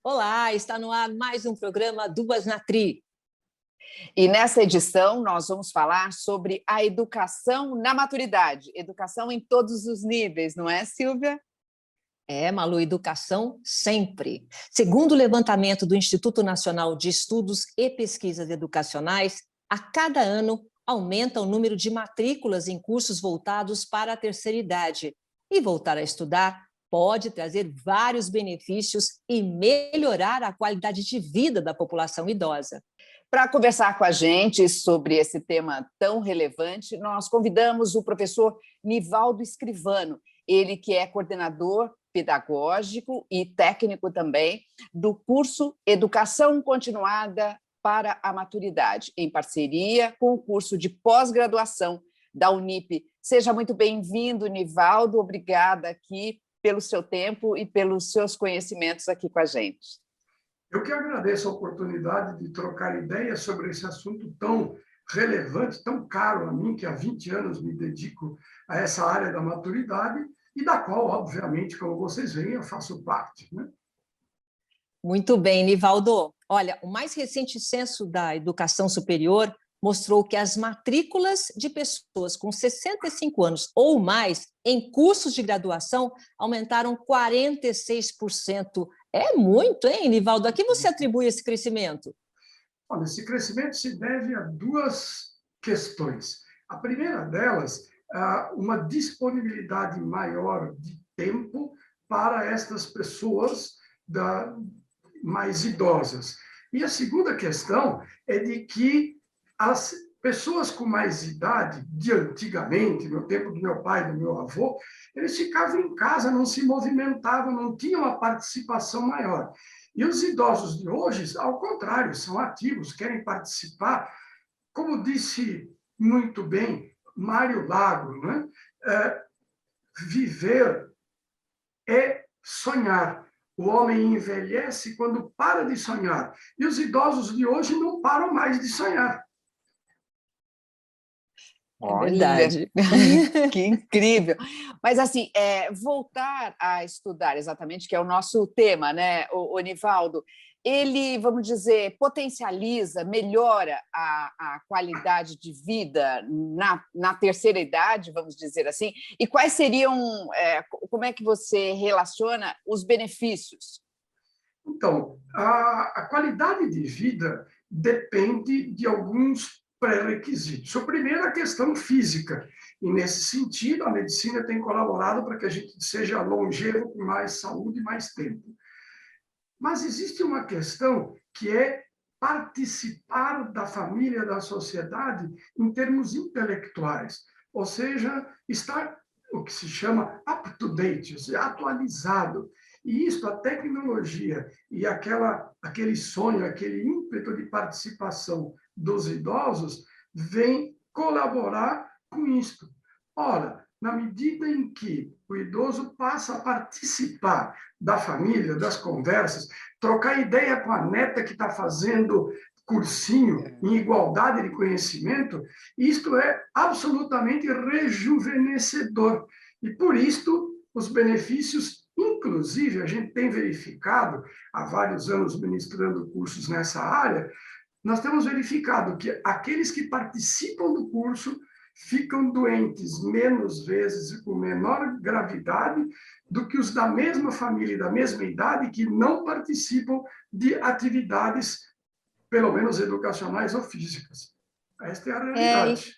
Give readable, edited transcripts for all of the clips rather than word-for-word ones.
Olá, está no ar mais um programa Duas na Tri. E nessa edição nós vamos falar sobre a educação na maturidade, educação em todos os níveis, não é, Silvia? Malu, educação sempre. Segundo o levantamento do Instituto Nacional de Estudos e Pesquisas Educacionais, a cada ano aumenta o número de matrículas em cursos voltados para a terceira idade. E voltar a estudar pode trazer vários benefícios e melhorar a qualidade de vida da população idosa. Para conversar com a gente sobre esse tema tão relevante, nós convidamos o professor Nivaldo Escrivano, ele que é coordenador pedagógico e técnico também do curso Educação Continuada para a Maturidade, em parceria com o curso de pós-graduação da Unip. Seja muito bem-vindo, Nivaldo, obrigada aqui pelo seu tempo e pelos seus conhecimentos aqui com a gente. Eu que agradeço a oportunidade de trocar ideias sobre esse assunto tão relevante, tão caro a mim, que há 20 anos me dedico a essa área da maturidade e da qual, obviamente, como vocês veem, eu faço parte, né? Muito bem, Nivaldo. Olha, o mais recente censo da educação superior mostrou que as matrículas de pessoas com 65 anos ou mais em cursos de graduação aumentaram 46%. É muito, hein, Nivaldo? A que você atribui esse crescimento? Olha, esse crescimento se deve a duas questões. A primeira delas, uma disponibilidade maior de tempo para estas pessoas mais idosas. E a segunda questão é de que as pessoas com mais idade, de antigamente, no tempo do meu pai, do meu avô, eles ficavam em casa, não se movimentavam, não tinham uma participação maior. E os idosos de hoje, ao contrário, são ativos, querem participar. Como disse muito bem Mário Lago, né? Viver é sonhar. O homem envelhece quando para de sonhar. E os idosos de hoje não param mais de sonhar. É verdade. Que incrível. Mas, assim, voltar a estudar, exatamente, que é o nosso tema, né, o Nivaldo, ele, vamos dizer, potencializa, melhora a qualidade de vida na terceira idade, vamos dizer assim, e quais seriam, como é que você relaciona os benefícios? Então, a qualidade de vida depende de alguns pré-requisitos. O primeiro é a questão física, e nesse sentido a medicina tem colaborado para que a gente seja longevo com mais saúde e mais tempo. Mas existe uma questão que é participar da família, da sociedade, em termos intelectuais, ou seja, estar o que se chama up-to-date, ou seja, atualizado. E isso, a tecnologia e aquele sonho, aquele ímpeto de participação dos idosos vem colaborar com isto. Ora, na medida em que o idoso passa a participar da família, das conversas, trocar ideia com a neta que está fazendo cursinho em igualdade de conhecimento, isto é absolutamente rejuvenescedor. E, por isto, os benefícios, inclusive, a gente tem verificado, há vários anos ministrando cursos nessa área, nós temos verificado que aqueles que participam do curso ficam doentes menos vezes e com menor gravidade do que os da mesma família e da mesma idade que não participam de atividades, pelo menos educacionais ou físicas. Esta é a realidade.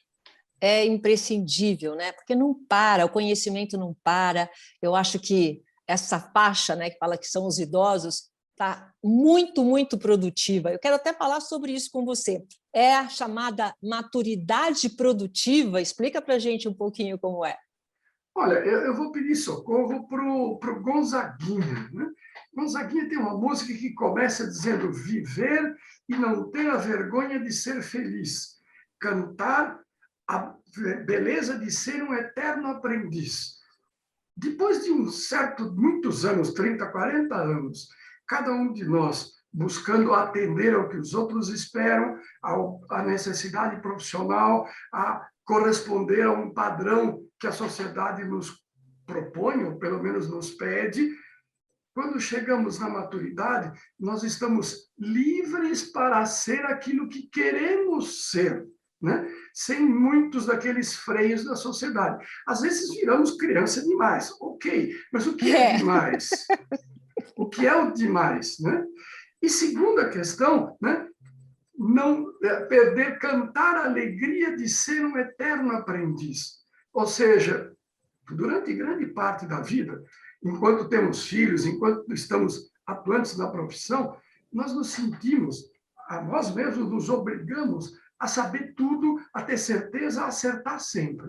É imprescindível, né? Porque não para, o conhecimento não para. Eu acho que essa faixa, né, que fala que são os idosos, está muito, muito produtiva. Eu quero até falar sobre isso com você. É a chamada maturidade produtiva. Explica para a gente um pouquinho como é. Olha, eu vou pedir socorro para o Gonzaguinha, né? Gonzaguinha tem uma música que começa dizendo viver e não ter a vergonha de ser feliz, cantar a beleza de ser um eterno aprendiz. Depois de muitos anos, 30, 40 anos, cada um de nós buscando atender ao que os outros esperam, à necessidade profissional, a corresponder a um padrão que a sociedade nos propõe, ou pelo menos nos pede, quando chegamos na maturidade, nós estamos livres para ser aquilo que queremos ser, né? Sem muitos daqueles freios da sociedade. Às vezes viramos criança demais, ok, mas o que é demais? O que é o demais, né? E segunda questão, né? Não perder, cantar a alegria de ser um eterno aprendiz. Ou seja, durante grande parte da vida, enquanto temos filhos, enquanto estamos atuantes na profissão, nós nos sentimos, a nós mesmos nos obrigamos a saber tudo, a ter certeza, a acertar sempre.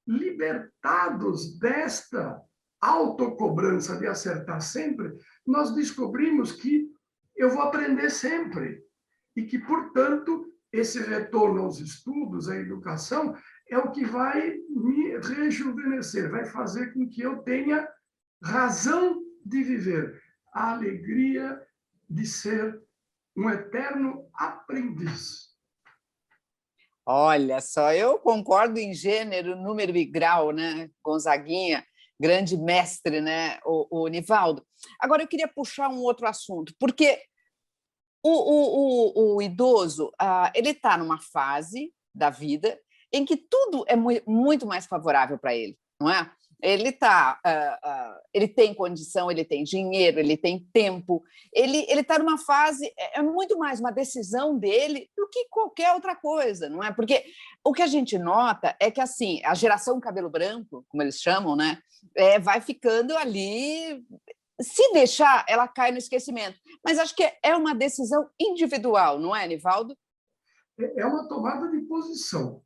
Libertados desta autocobrança de acertar sempre, nós descobrimos que eu vou aprender sempre e que, portanto, esse retorno aos estudos, à educação, é o que vai me rejuvenescer, vai fazer com que eu tenha razão de viver, a alegria de ser um eterno aprendiz. Olha só, eu concordo em gênero, número e grau, né, Gonzaguinha, grande mestre, né, o Nivaldo. Agora, eu queria puxar um outro assunto, porque o idoso, ele está numa fase da vida em que tudo é muito mais favorável para ele, não é? Ele tem condição, ele tem dinheiro, ele tem tempo, ele está numa fase, é muito mais uma decisão dele do que qualquer outra coisa, não é? Porque o que a gente nota é que, assim, a geração cabelo branco, como eles chamam, né, vai ficando ali. Se deixar, ela cai no esquecimento. Mas acho que é uma decisão individual, não é, Nivaldo? É uma tomada de posição.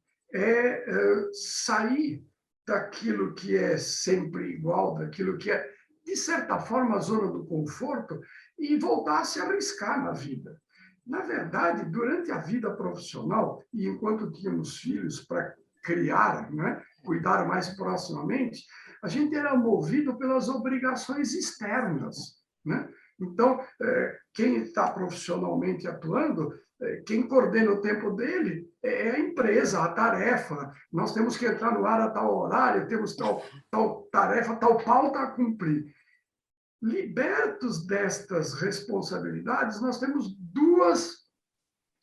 Sair daquilo que é sempre igual, daquilo que é, de certa forma, a zona do conforto e voltar a se arriscar na vida. Na verdade, durante a vida profissional, e enquanto tínhamos filhos para criar, né, cuidar mais proximamente, a gente era movido pelas obrigações externas, né? Então, quem está profissionalmente atuando, quem coordena o tempo dele é a empresa, a tarefa. Nós temos que entrar no ar a tal horário, temos tal tarefa, tal pauta a cumprir. Libertos destas responsabilidades, nós temos duas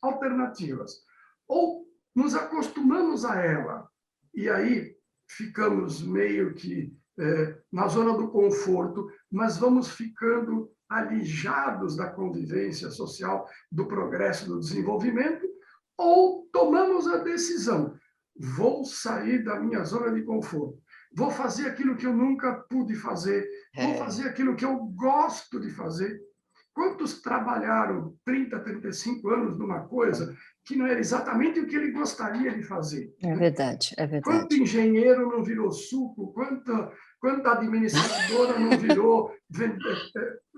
alternativas. Ou nos acostumamos a ela, e aí ficamos meio que na zona do conforto, mas vamos ficando alijados da convivência social, do progresso, do desenvolvimento, ou tomamos a decisão, vou sair da minha zona de conforto, vou fazer aquilo que eu nunca pude fazer, vou fazer aquilo que eu gosto de fazer. Quantos trabalharam 30, 35 anos numa coisa que não era exatamente o que ele gostaria de fazer? É verdade, é verdade. Quanto engenheiro não virou suco? Quanta administradora não virou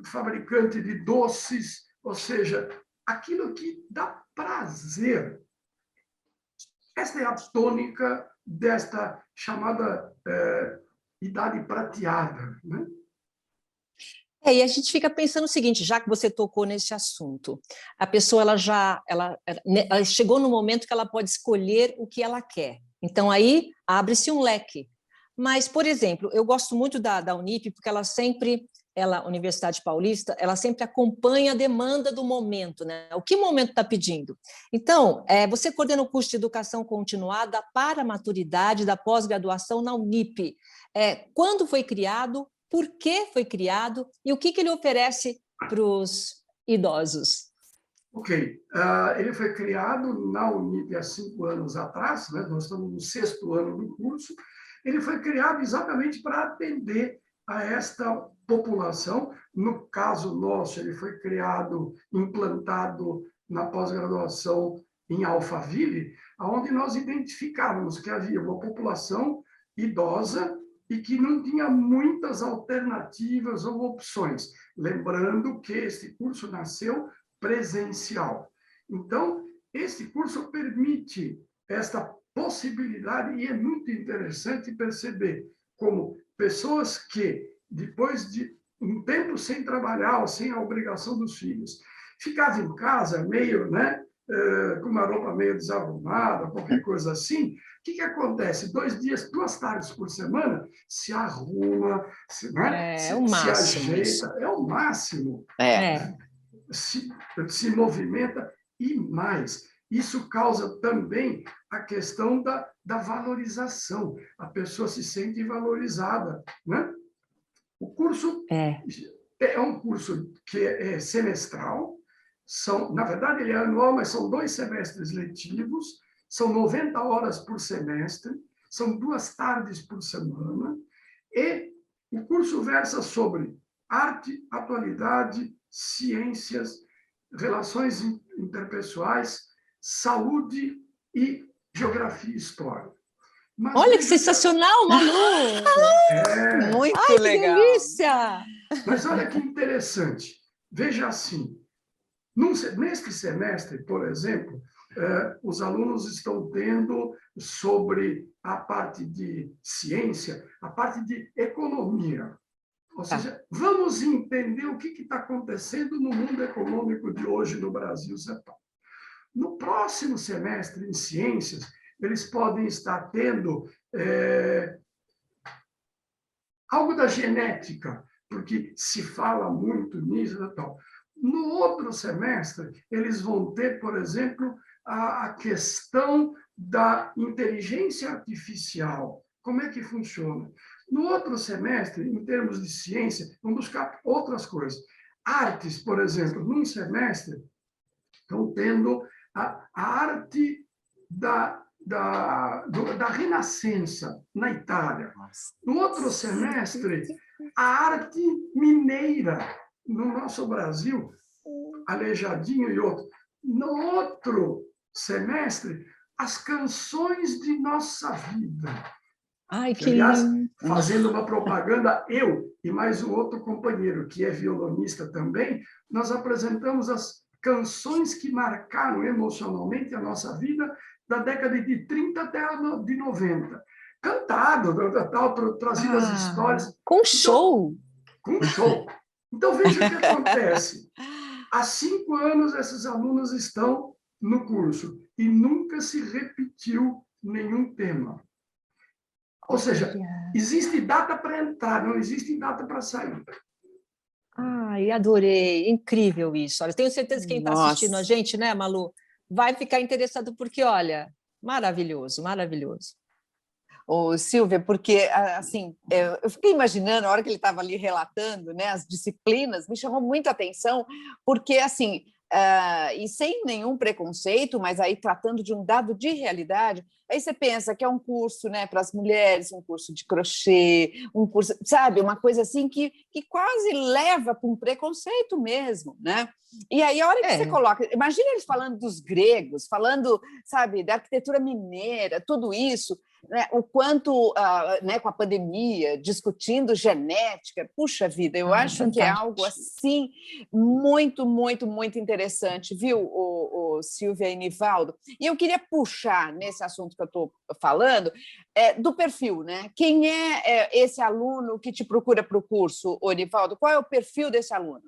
fabricante de doces? Ou seja, aquilo que dá prazer. Esta é a tônica desta chamada idade prateada, né? E a gente fica pensando o seguinte, já que você tocou nesse assunto, a pessoa ela chegou no momento que ela pode escolher o que ela quer. Então, aí abre-se um leque. Mas, por exemplo, eu gosto muito da Unip, porque a Universidade Paulista, ela sempre acompanha a demanda do momento, né? O que o momento está pedindo? Então, você coordena o curso de Educação Continuada para a Maturidade da pós-graduação na Unip. Quando foi criado? Por que foi criado e o que ele oferece para os idosos? Ok. Ele foi criado na Unip há 5 anos atrás, né? Nós estamos no 6º ano do curso. Ele foi criado exatamente para atender a esta população. No caso nosso, ele foi criado, implantado na pós-graduação em Alphaville, onde nós identificávamos que havia uma população idosa e que não tinha muitas alternativas ou opções. Lembrando que esse curso nasceu presencial. Então, esse curso permite esta possibilidade e é muito interessante perceber como pessoas que, depois de um tempo sem trabalhar ou sem a obrigação dos filhos, ficavam em casa meio, né, com uma roupa meio desarrumada, qualquer coisa assim, que acontece? 2 dias, 2 tardes por semana, se arruma, né? É o se máximo ajeita, isso. é o máximo. É. Se movimenta e mais. Isso causa também a questão da valorização. A pessoa se sente valorizada, né? O curso é um curso que é semestral, na verdade, ele é anual, mas são 2 semestres letivos, são 90 horas por semestre, são 2 tardes por semana, e o curso versa sobre arte, atualidade, ciências, relações interpessoais, saúde e geografia e história. Mas olha que sensacional, Malu! Muito Ai, legal. que delícia! Mas olha que interessante. Veja assim, neste semestre, por exemplo, os alunos estão tendo sobre a parte de ciência, a parte de economia. Ou seja, vamos entender o que está acontecendo no mundo econômico de hoje no Brasil. No próximo semestre, em ciências, eles podem estar tendo algo da genética, porque se fala muito nisso e tal. No outro semestre, eles vão ter, por exemplo, a questão da inteligência artificial. Como é que funciona? No outro semestre, em termos de ciência, vão buscar outras coisas. Artes, por exemplo, num semestre, estão tendo a arte da Renascença, na Itália. No outro semestre, a arte mineira, no nosso Brasil, Aleijadinho e outro. No outro semestre, as canções de nossa vida. Ai, que Aliás, lindo! fazendo uma propaganda, eu e mais um outro companheiro, que é violonista também, nós apresentamos as canções que marcaram emocionalmente a nossa vida da década de 30 até a de 90. Cantado, trazido as histórias. Com show! Com show. Então, veja o que acontece. Há 5 anos, esses alunos estão no curso e nunca se repetiu nenhum tema. Ou seja, existe data para entrar, não existe data para sair. Ai, adorei, incrível isso. Olha, tenho certeza que quem está assistindo a gente, né, Malu, vai ficar interessado porque, olha, maravilhoso, maravilhoso. Ô, Silvia, porque assim, eu fiquei imaginando a hora que ele estava ali relatando, né, as disciplinas, me chamou muito a atenção, porque assim, e sem nenhum preconceito, mas aí tratando de um dado de realidade, aí você pensa que é um curso, né, para as mulheres, um curso de crochê, um curso, sabe, uma coisa assim que quase leva para um preconceito mesmo, né? E aí a hora que você coloca, imagina eles falando dos gregos, falando, sabe, da arquitetura mineira, tudo isso, né, o quanto, né, com a pandemia, discutindo genética, puxa vida, eu acho fantástico. Que é algo assim muito, muito, muito interessante, viu, o Silvia e Nivaldo? E eu queria puxar nesse assunto que eu estou falando, do perfil, né? Quem é esse aluno que te procura para o curso, Nivaldo? Qual é o perfil desse aluno?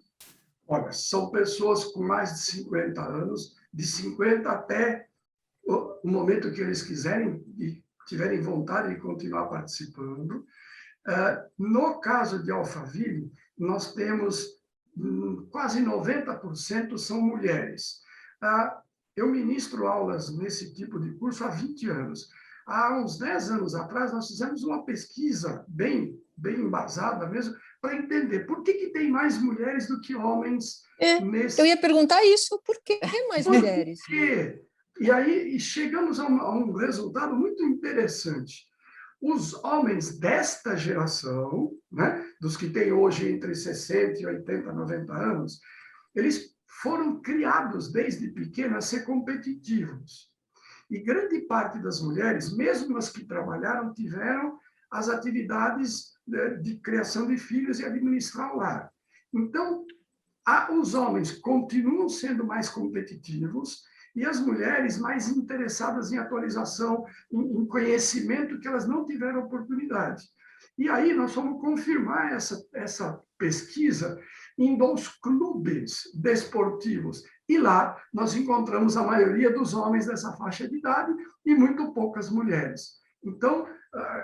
Olha, são pessoas com mais de 50 anos, de 50 até o momento que eles quiserem e tiverem vontade de continuar participando. No caso de Alphaville, nós temos quase 90% são mulheres. Eu ministro aulas nesse tipo de curso há 20 anos. Há uns 10 anos atrás, nós fizemos uma pesquisa bem embasada mesmo, para entender por que tem mais mulheres do que homens nesse... Eu ia perguntar isso, por que mais mulheres? Por quê? E aí chegamos a um resultado muito interessante. Os homens desta geração, né, dos que têm hoje entre 60 e 80, 90 anos, eles foram criados desde pequenos a ser competitivos. E grande parte das mulheres, mesmo as que trabalharam, tiveram as atividades de criação de filhos e administrar o lar. Então, os homens continuam sendo mais competitivos e as mulheres mais interessadas em atualização, em conhecimento que elas não tiveram oportunidade. E aí nós vamos confirmar essa pesquisa em 2 clubes desportivos E lá nós encontramos a maioria dos homens dessa faixa de idade e muito poucas mulheres. Então,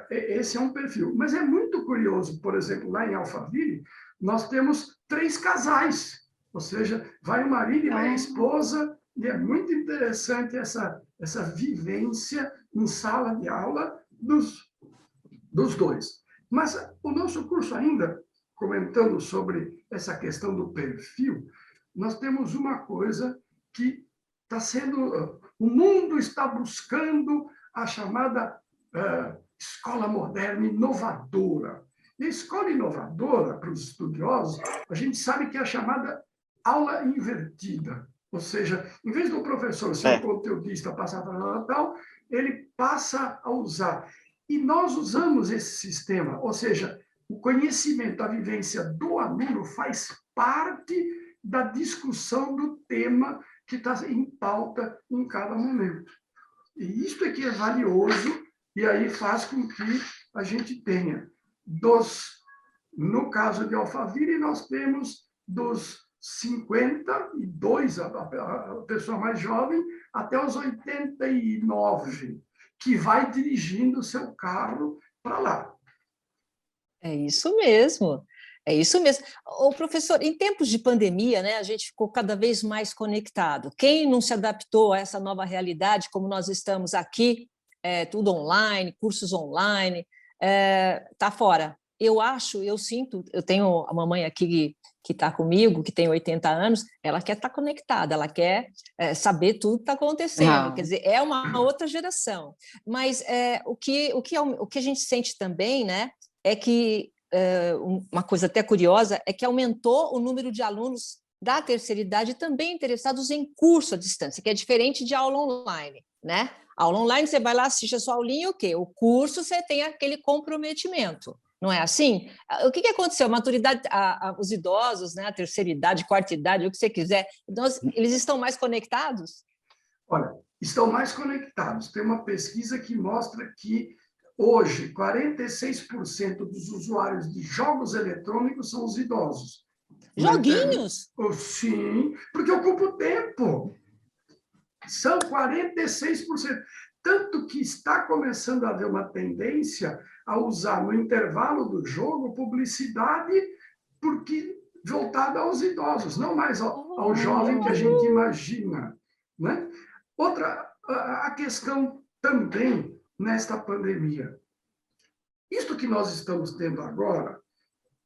esse é um perfil. Mas é muito curioso, por exemplo, lá em Alphaville, nós temos 3 casais, ou seja, vai o marido e vai a esposa, e é muito interessante essa vivência em sala de aula dos dois. Mas o nosso curso ainda, comentando sobre essa questão do perfil, nós temos uma coisa que está sendo... O mundo está buscando a chamada escola moderna inovadora. E a escola inovadora, para os estudiosos, a gente sabe que é a chamada aula invertida. Ou seja, em vez do professor ser um conteudista, passar para tal, ele passa a usar. E nós usamos esse sistema, ou seja, o conhecimento, a vivência do aluno faz parte da discussão do tema que está em pauta em cada momento. E isso é que é valioso, e aí faz com que a gente tenha no caso de Alphaville, nós temos dos 52, a pessoa mais jovem, até os 89, que vai dirigindo o seu carro para lá. É isso mesmo. É isso mesmo. O professor, em tempos de pandemia, né, a gente ficou cada vez mais conectado. Quem não se adaptou a essa nova realidade, como nós estamos aqui, tudo online, cursos online, está fora. Eu sinto, eu tenho a mamãe aqui que está comigo, que tem 80 anos, ela quer estar conectada, ela quer saber tudo que está acontecendo. Quer dizer, é uma outra geração. Mas o que a gente sente também, né, é que uma coisa até curiosa é que aumentou o número de alunos da terceira idade também interessados em curso à distância, que é diferente de aula online, né? Aula online, você vai lá, assiste a sua aulinha, ok. O curso, você tem aquele comprometimento, não é assim? O que aconteceu? A maturidade, os idosos, né, a terceira idade, quarta idade, o que você quiser, eles estão mais conectados? Olha, estão mais conectados. Tem uma pesquisa que mostra que hoje, 46% dos usuários de jogos eletrônicos são os idosos. Joguinhos? Sim, porque ocupa tempo. São 46%. Tanto que está começando a haver uma tendência a usar no intervalo do jogo publicidade voltada aos idosos, não mais ao jovem que a gente imagina. Né? Outra, a questão também nesta pandemia. Isto que nós estamos tendo agora,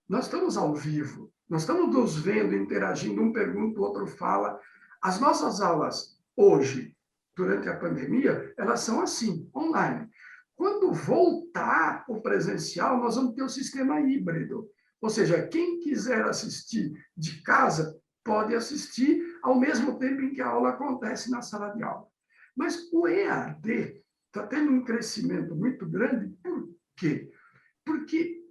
nós estamos ao vivo, nós estamos nos vendo, interagindo, um pergunta, o outro fala. As nossas aulas hoje, durante a pandemia, elas são assim, online. Quando voltar o presencial, nós vamos ter o sistema híbrido. Ou seja, quem quiser assistir de casa, pode assistir ao mesmo tempo em que a aula acontece na sala de aula. Mas o EAD está tendo um crescimento muito grande. Por quê? Porque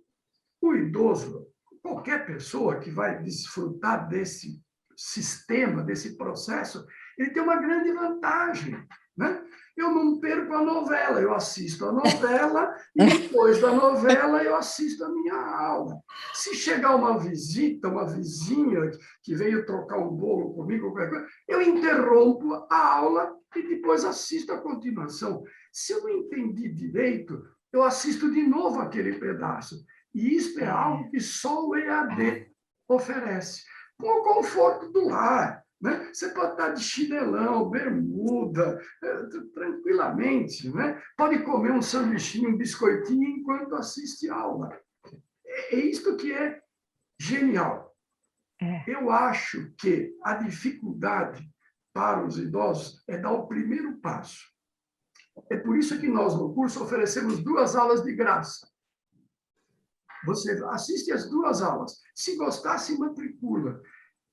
o idoso, qualquer pessoa que vai desfrutar desse sistema, desse processo, ele tem uma grande vantagem, né? Eu não perco a novela, eu assisto a novela e depois da novela eu assisto a minha aula. Se chegar uma visita, uma vizinha que veio trocar um bolo comigo, qualquer coisa, eu interrompo a aula e depois assisto a continuação. Se eu não entendi direito, eu assisto de novo aquele pedaço. E isso é algo que só o EAD oferece, com o conforto do lar. Né? Você pode estar de chinelão, bermuda, tranquilamente. Né? Pode comer um sanduichinho, um biscoitinho enquanto assiste aula. É isso que é genial. Eu acho que a dificuldade para os idosos é dar o primeiro passo. É por isso que nós, no curso, oferecemos 2 aulas de graça. Você assiste as 2 aulas. Se gostar, se matricula.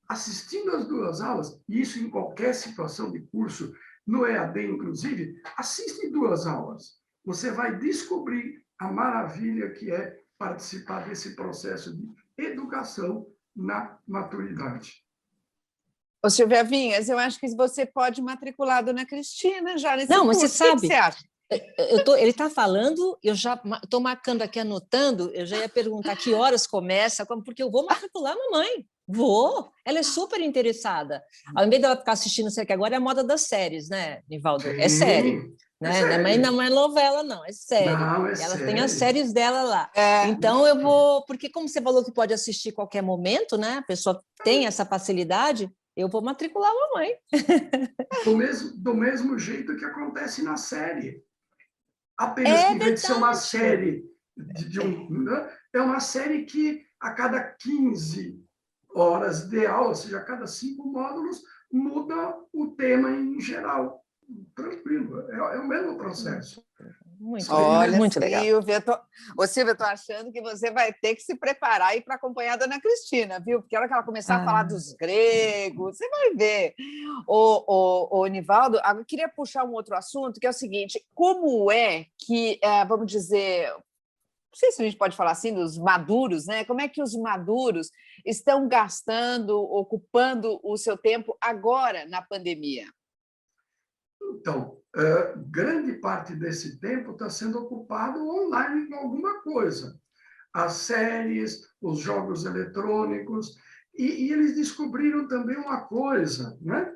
Assistindo as 2 aulas, e isso em qualquer situação de curso, no EAD, inclusive, assiste 2 aulas. Você vai descobrir a maravilha que é participar desse processo de educação na maturidade. Ô, Silvia Vinhas, eu acho que você pode matricular a dona Cristina já nesse Não, curso. mas você sabe, o que você acha? Ele está falando, eu já estou marcando aqui, anotando, eu já ia perguntar que horas começa, porque eu vou matricular a mamãe. Vou, ela é super interessada. Ao invés dela ficar assistindo, sei que agora é a moda das séries, né, Nivaldo? É série, Sim, é né? série. Não é novela, não, é série. Não, é E ela tem as série. séries dela lá. É, Então eu vou, porque como você falou que pode assistir qualquer momento, né? A pessoa tem essa facilidade, eu vou matricular a mamãe. Do mesmo jeito que acontece na série. Apenas que, É em vez de ser uma verdade. série né, é uma série que a cada 15 horas de aula, ou seja, a cada 5 módulos, muda o tema em geral. Tranquilo, é o mesmo processo. Muito legal, olha, muito legal. Silvia, Silvia, eu tô achando que você vai ter que se preparar aí para acompanhar a dona Cristina, viu? Porque a hora que ela começar a falar Ah, dos gregos, você vai ver. Nivaldo, eu queria puxar um outro assunto, que é o seguinte: como é que, vamos dizer, não sei se a gente pode falar assim, dos maduros, né? Como é que os maduros estão gastando, ocupando o seu tempo agora na pandemia? Então, grande parte desse tempo está sendo ocupado online com alguma coisa. As séries, os jogos eletrônicos, e eles descobriram também uma coisa, né?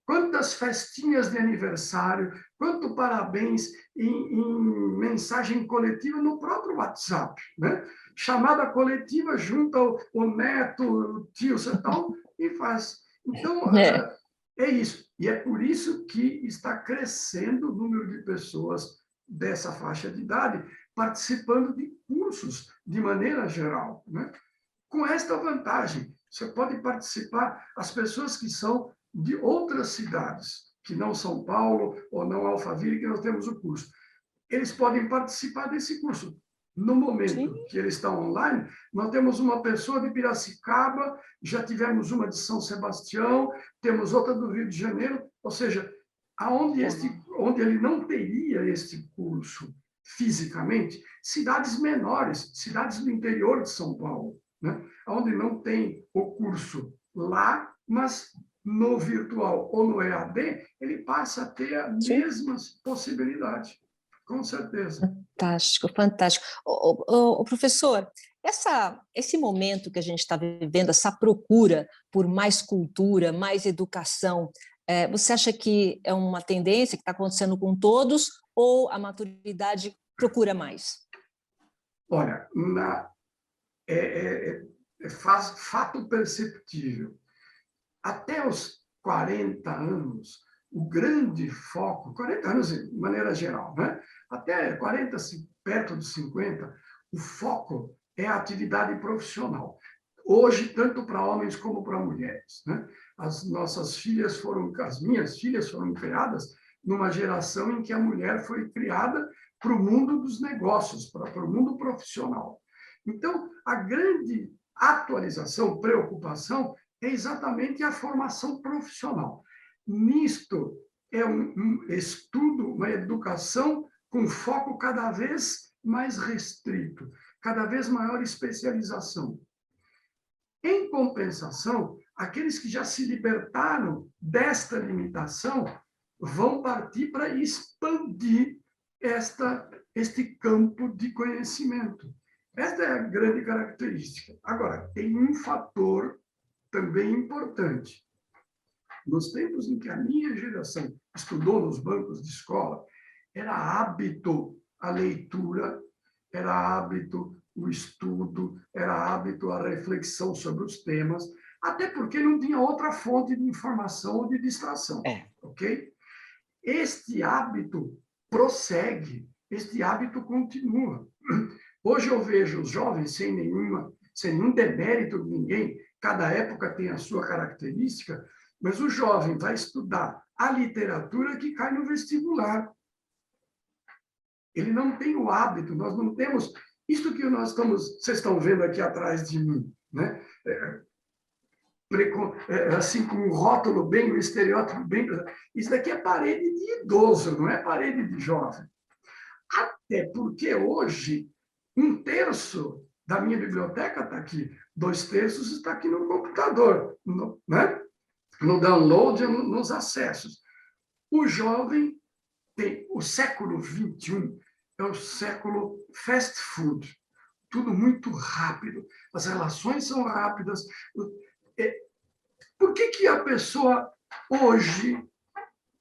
Quantas festinhas de aniversário, quanto parabéns em mensagem coletiva no próprio WhatsApp, né? Chamada coletiva junta o neto, o tio, tal, e faz. Então, é. é isso. E é por isso que está crescendo o número de pessoas dessa faixa de idade participando de cursos de maneira geral, né? Com esta vantagem, você pode participar, as pessoas que são de outras cidades, que não São Paulo ou não Alphaville, que nós temos o curso. Eles podem participar desse curso. No Sim. momento que ele está online, nós temos uma pessoa de Piracicaba, já tivemos uma de São Sebastião, temos outra do Rio de Janeiro, ou seja, onde ele não teria este curso fisicamente, cidades menores, cidades do interior de São Paulo, né? Onde não tem o curso lá, mas no virtual ou no EAD, ele passa a ter as Sim. mesmas possibilidades, com certeza. Fantástico, fantástico. Professor, esse momento que a gente está vivendo, essa procura por mais cultura, mais educação, você acha que é uma tendência que está acontecendo com todos ou a maturidade procura mais? Olha, fato perceptível. Até os 40 anos, o grande foco, 40 anos de maneira geral, né? Até 40, perto dos 50, o foco é a atividade profissional. Hoje, tanto para homens como para mulheres, né? As minhas filhas foram criadas numa geração em que a mulher foi criada para o mundo dos negócios, para o mundo profissional. Então, a grande atualização, preocupação, é exatamente a formação profissional. Nisto, é um estudo, uma educação com foco cada vez mais restrito, cada vez maior especialização. Em compensação, aqueles que já se libertaram desta limitação vão partir para expandir este campo de conhecimento. Esta é a grande característica. Agora, tem um fator também importante. Nos tempos em que a minha geração estudou nos bancos de escola, era hábito a leitura, era hábito o estudo, era hábito a reflexão sobre os temas, até porque não tinha outra fonte de informação ou de distração, ok? Este hábito prossegue, este hábito continua. Hoje eu vejo os jovens sem nenhum demérito de ninguém, cada época tem a sua característica, mas o jovem vai estudar a literatura que cai no vestibular. Ele não tem o hábito, nós não temos isto que vocês estão vendo aqui atrás de mim, né? Assim, com o rótulo bem, o estereótipo bem. Isso daqui é parede de idoso, não é parede de jovem. Até porque hoje, 1/3 da minha biblioteca está aqui, 2/3 está aqui no computador, né? No download, nos acessos. O jovem tem o século XXI, é o século fast food. tudo muito rápido, as relações são rápidas. Por que a pessoa hoje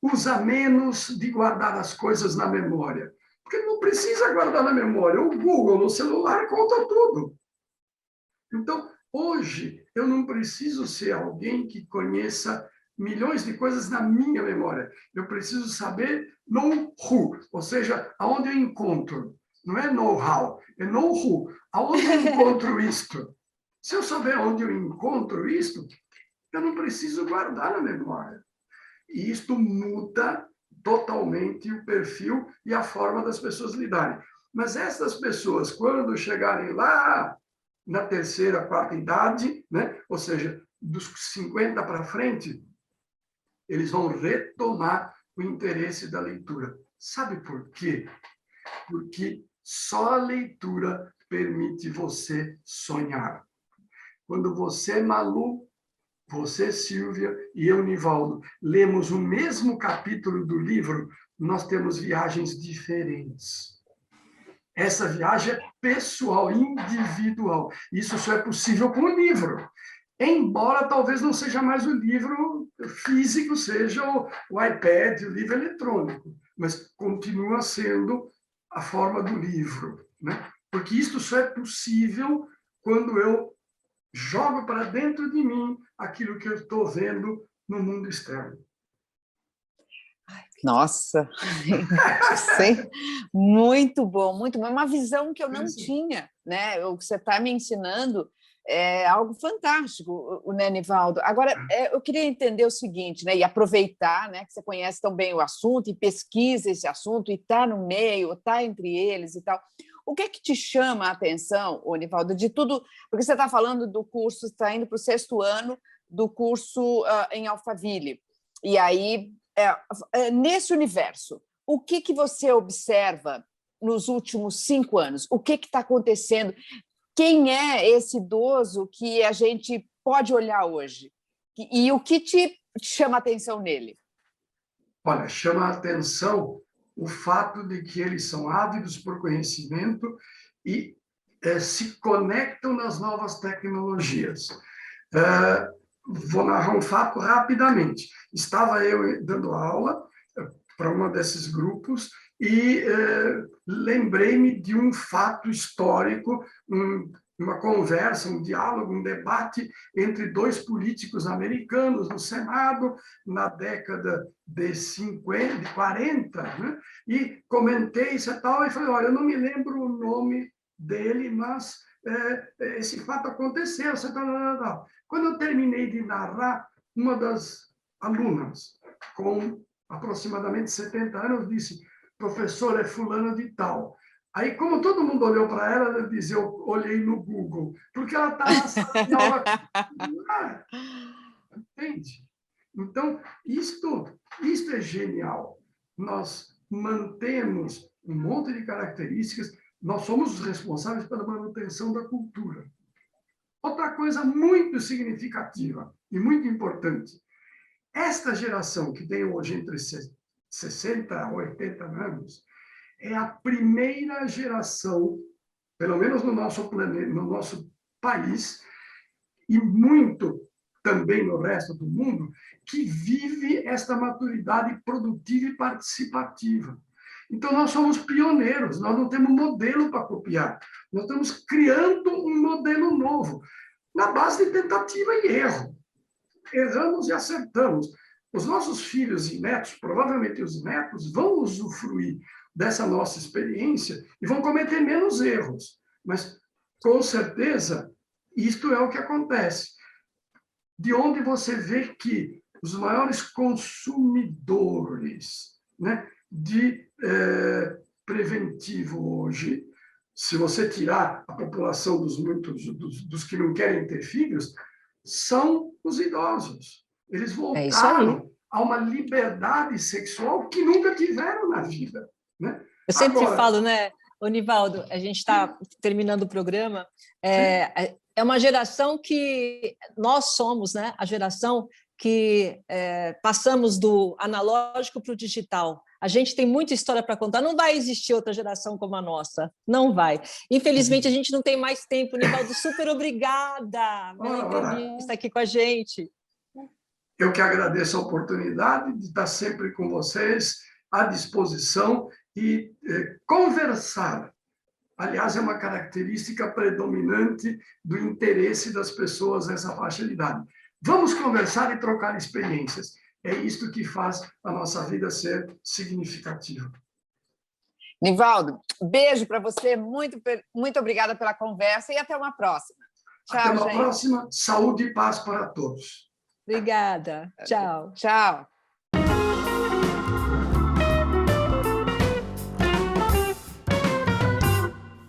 usa menos de guardar as coisas na memória? Porque não precisa guardar na memória. O Google no celular conta tudo. Então, hoje, eu não preciso ser alguém que conheça milhões de coisas na minha memória. Eu preciso saber know-who, ou seja, aonde eu encontro. Não é know-how, é know-who. Aonde eu encontro isto? Se eu souber onde eu encontro isto, eu não preciso guardar na memória. E isto muda totalmente o perfil e a forma das pessoas lidarem. Mas essas pessoas, quando chegarem lá na terceira, quarta idade, né? Ou seja, dos 50 para frente, eles vão retomar o interesse da leitura. Sabe por quê? Porque só a leitura permite você sonhar. Quando você, Malu, você, Silvia, e eu, Nivaldo, lemos o mesmo capítulo do livro, nós temos viagens diferentes. Essa viagem é pessoal, individual. Isso só é possível com o livro. Embora talvez não seja mais o livro físico, seja o iPad, o livro eletrônico, mas continua sendo a forma do livro, né? Porque isto só é possível quando eu jogo para dentro de mim aquilo que eu estou vendo no mundo externo. Nossa, muito bom, muito bom. Uma visão que eu não tinha, né? O que você está me ensinando é algo fantástico, né, Nivaldo? Agora, eu queria entender o seguinte, né? E aproveitar, né, que você conhece tão bem o assunto e pesquisa esse assunto e está no meio, está entre eles e tal. O que é que te chama a atenção, Nivaldo, de tudo? Porque você está falando do curso, está indo para o 6º ano do curso em Alphaville. E aí, nesse universo, o que você observa nos últimos 5 anos? O que está acontecendo? Quem é esse idoso que a gente pode olhar hoje? E o que te chama a atenção nele? Olha, chama a atenção o fato de que eles são ávidos por conhecimento e se conectam nas novas tecnologias. Vou narrar um fato rapidamente. Estava eu dando aula para um desses grupos e lembrei-me de um fato histórico, uma conversa, um diálogo, um debate entre 2 políticos americanos no Senado na década de 50, de 40, né? E comentei isso e tal, e falei, olha, eu não me lembro o nome dele, mas esse fato aconteceu. Quando eu terminei de narrar, uma das alunas, com aproximadamente 70 anos, disse, professor, é fulano de tal. Aí, como todo mundo olhou para ela, ela disse, eu olhei no Google, porque ela está na sala de aula. Entende? Então, isto é genial. Nós mantemos um monte de características, nós somos os responsáveis pela manutenção da cultura. Outra coisa muito significativa e muito importante, esta geração que tem hoje entre 60 a 80 anos, é a primeira geração, pelo menos no nosso planeta, no nosso país, e muito também no resto do mundo, que vive esta maturidade produtiva e participativa. Então, nós somos pioneiros, nós não temos modelo para copiar, nós estamos criando um modelo novo, na base de tentativa e erro. Erramos e acertamos. Os nossos filhos e netos, provavelmente os netos, vão usufruir dessa nossa experiência e vão cometer menos erros. Mas, com certeza, isto é o que acontece. De onde você vê que os maiores consumidores, né, de preventivo hoje, se você tirar a população dos que não querem ter filhos, são os idosos. Eles voltaram a uma liberdade sexual que nunca tiveram na vida, né? Eu sempre falo, né, Nivaldo, a gente está terminando o programa, é uma geração que nós somos, né, a geração que passamos do analógico para o digital. A gente tem muita história para contar. Não vai existir outra geração como a nossa. Não vai. Infelizmente, a gente não tem mais tempo. Nivaldo, super obrigada pela entrevista aqui com a gente. Eu que agradeço a oportunidade de estar sempre com vocês, à disposição e conversar. Aliás, é uma característica predominante do interesse das pessoas nessa faixa de idade. Vamos conversar e trocar experiências. É isto que faz a nossa vida ser significativa. Nivaldo, beijo para você, muito obrigada pela conversa e até uma próxima. Tchau, até uma próxima. Saúde e paz para todos. Obrigada. Tchau. Tchau.